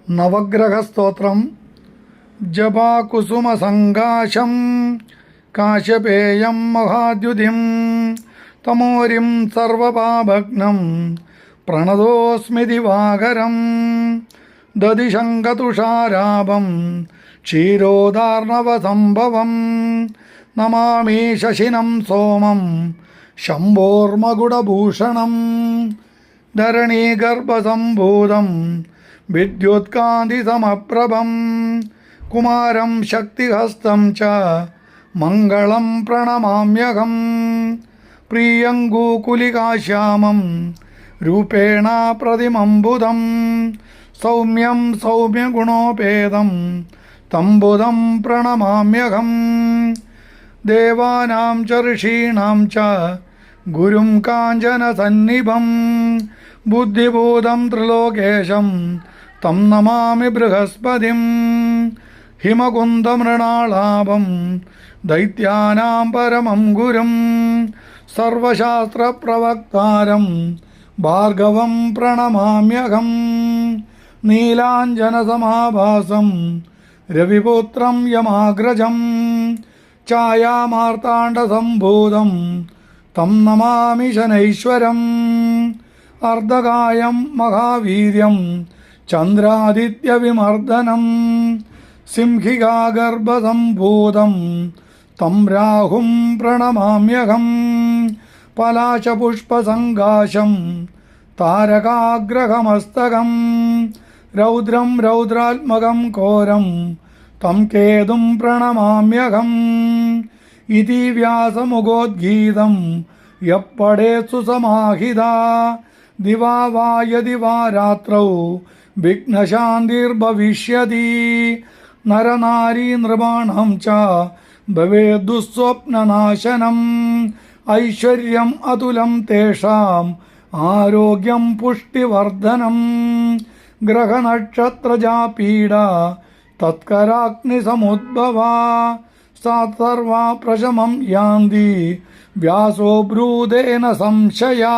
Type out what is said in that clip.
നവഗ്രഹസ്തോത്രം. ജപാകുസുമസങ്കാശം കാശ്യപേയം മഹാദ്യുതിം തമോരിം സർവപാപഘ്നം പ്രണതോസ്മി ദിവാകരം ദദിശങ്കതുഷാരാഭം ക്ഷീരോദാർണവസംഭവം നമാമി ശശിനം സോമം ശംഭോർമകുടഭൂഷണം ധരണീഗർഭസംഭൂതം വിദ്യുത്കാന്തിസമപ്രഭം കുമാരം ശക്തിഹസ്തം ച മംഗളം പ്രണമാമ്യഹം പ്രിയങ്കൂകുലികാശ്യാമം രൂപേണ പ്രതിമംബുധം സൗമ്യം സൗമ്യഗുണോപേതം തംബുധം പ്രണമാമ്യഹം ദേവാനാം ച ഋഷീണാം ച ഗുരും കാഞ്ചനസന്നിഭം ബുദ്ധിഭൂതം ത്രിലോകേശം തം നമാമി ബൃഹസ്പതിം ഹിമകുന്ദമൃണാളാഭം ദൈത്യാനാം പരമം ഗുരും സർവശാസ്ത്രപ്രവക്താരം ഭാർഗവം പ്രണമാമ്യഹം നീലാഞ്ജനസമാഭാസം രവിപുത്രം യമാഗ്രജം ഛായാമാർത്താണ്ഡസംഭൂതം തം നമാമി ശനൈശ്വരം അർദ്ധകായം മഹാവീര്യം ചന്ദ്രാദിത്യവിമർദ്ദനം സിംഹികാഗർഭസംഭൂതം തം രാഹും പ്രണമാമ്യഹം പലാശപുഷ്പസങ്കാശം താരകാഗ്രഹമസ്തകം രൗദ്രം രൗദ്രാത്മകം ഘോരം തം കേതും പ്രണമാമ്യഹം ഇതി വ്യാസമുഖോദ്ഗീതം യപ്പടേത്സു സമാഹിതാ ദിവാ വാ യദി വാ രാത്രൗ വിഘ്നശാന്തിർഭവിഷ്യതി നരനാരീ നൃപാണം ച ഭവേദ്ദുസ്വപ്നനാശനം ഐശ്വര്യം അതുലം തേഷാം ആരോഗ്യം പുഷ്ടിവർദ്ധനം ഗ്രഹനക്ഷത്രജാപീഡ തത്കരാഗ്നിസമുദ്ഭവാ സാ സർവാ പ്രശമം യാന്തി വ്യാസോ ബ്രൂതേന സംശയാ.